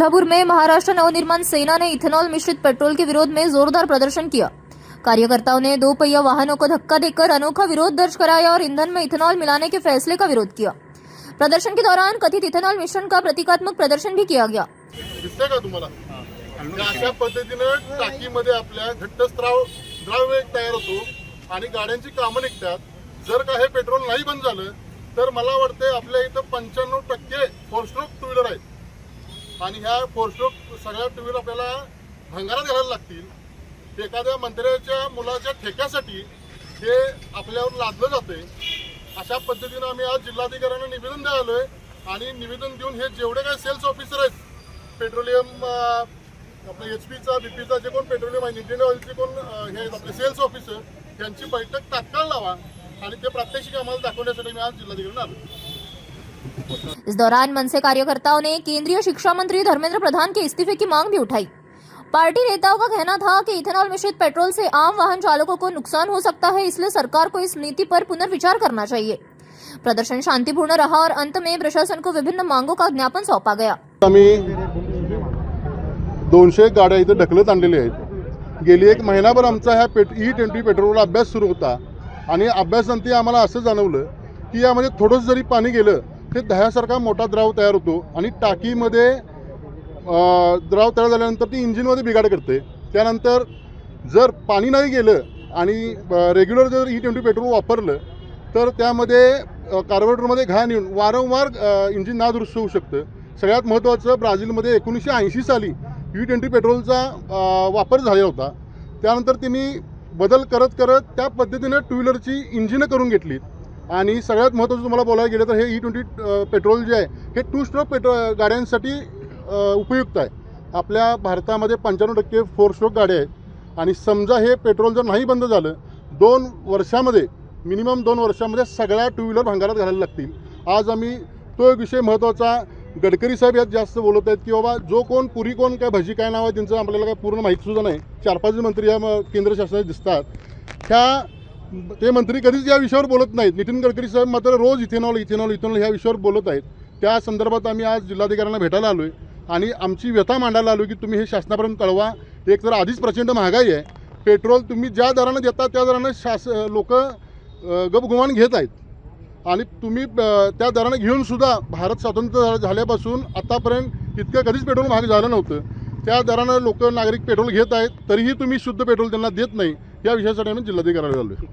कोल्हापुर में महाराष्ट्र नवनिर्माण सेना ने इथेनॉल मिश्रित पेट्रोल के विरोध में जोरदार प्रदर्शन किया। कार्यकर्ताओं ने दो पहिया वाहनों को धक्का देकर अनोखा विरोध दर्ज कराया और ईंधन में इथेनॉल मिलाने के फैसले का विरोध किया। प्रदर्शन के दौरान कथित इथेनॉल मिश्रण का प्रतीकात्मक प्रदर्शन भी किया गया। दिसतंय का तुम्हाला अशा पद्धतीने टाकीमध्ये आपल्या घट्ट द्रव तयार होतो आणि गाड्यांची कामं निघतात। जर का हे पेट्रोल नाही बंद झालं तर मला वाटतं आपल्या इथं 95% फोर स्ट्रोक टू व्हीलर आहेत आणि ह्या फोर स्ट्रोक सगळ्या टू व्हीलर आपल्याला भंगारात घालायला लागतील। एखाद्या मंत्र्याच्या मुलाच्या ठेक्यासाठी हे आपल्यावर लादलं जातंय। अशा पद्धतीने आम्ही आज जिल्हाधिकाऱ्यांना निवेदन द्यायलोय आणि निवेदन देऊन हे जेवढे काही सेल्स ऑफिसर आहेत पेट्रोलियम आपल्या एचपीचा बीपीचा जे कोण पेट्रोलियम आहे इंडियन ऑइलचे कोण हे आपले सेल्स ऑफिसर त्यांची बैठक तात्काळ लावा आणि ते प्रात्यक्षिक आम्हाला दाखवण्यासाठी मी आज जिल्हाधिकाऱ्यांना आलो। इस दौरान मनसे कार्यकर्ताओं ने केंद्रीय शिक्षा मंत्री धर्मेंद्र प्रधान के इस्तीफे की मांग भी उठाई। पार्टी नेताओं का कहना था कि इथेनॉल मिश्रित पेट्रोल से आम वाहन चालकों को नुकसान हो सकता है, इसलिए सरकार को इस नीति पर पुनर्विचार करना चाहिए। प्रदर्शन शांतिपूर्ण रहा और अंत में प्रशासन को विभिन्न मांगों का ज्ञापन सौंपा गया। आम्ही 200 गाड्या इथे ढकलत आणलेल्या आहेत। गेली एक महिनाभर आमचा ह्या E20 पेट्रोलवर अभ्यास सुरू होता आणि अभ्यासांती आम्हाला असं जाणवलं की यामध्ये थोडंसं जरी पाणी गेलं ते दह्यासारखा मोठा द्रव तयार होतो आणि टाकीमध्ये द्रव तयार झाल्यानंतर ती इंजिनमध्ये बिघाड करते। त्यानंतर जर पाणी नाही गेलं आणि रेग्युलर जर E20 पेट्रोल वापरलं तर त्यामध्ये कार्बोरेटरमध्ये घाण येऊन वारंवार इंजिन नादुरुस्त होऊ शकतं। सगळ्यात महत्त्वाचं ब्राझीलमध्ये 1980 साली E20 पेट्रोलचा वापर झाला होता। त्यानंतर त्यांनी बदल करत करत त्या पद्धतीने टू व्हीलरची इंजिनं करून घेतली आणि सगळ्यात महत्त्वाचं तुम्हाला बोलायला गेलं तर हे E20 पेट्रोल जे आहे हे टू स्ट्रोक गाड्यांसाठी उपयुक्त आहे। आपल्या भारतामध्ये 95% फोर स्ट्रोक गाड्या आहेत आणि समजा हे पेट्रोल जर नाही बंद झालं 2 वर्षामध्ये मिनिमम 2 वर्षामध्ये सगळ्या टू व्हीलर भंगारात घालायला लागतील। आज आम्ही तो एक विषय महत्त्वाचा गडकरी साहेब यात जास्त बोलत आहेत की बाबा जो कोण पुरी कोण काय भजी काय नाव आहे त्यांचं आपल्याला काय पूर्ण माहितीसुद्धा नाही। 4-5 मंत्री या केंद्र शासनात दिसतात ते मंत्री कधीच या विषयावर बोलत नाहीत। नितीन गडकरी साहेब मात्र रोज इथेनॉल ह्या विषयावर बोलत आहेत। त्या संदर्भात आम्ही आज जिल्हाधिकाऱ्यांना भेटायला आलो आहे आणि आमची व्यथा मांडायला आलो की तुम्ही हे शासनापर्यंत कळवा। एक तर आधीच प्रचंड महागाई आहे, पेट्रोल तुम्ही ज्या दरानं देता त्या दरानं लोक गपगुमान घेत आहेत आणि तुम्ही त्या दरानं घेऊनसुद्धा भारत स्वतंत्र झाल्यापासून आतापर्यंत इतकं कधीच पेट्रोल महाग झालं नव्हतं। त्या दरानं नागरिक पेट्रोल घेत आहेत तरीही तुम्ही शुद्ध पेट्रोल त्यांना देत नाही। या विषयासाठी आम्ही जिल्हाधिकाऱ्याला आलो आहे।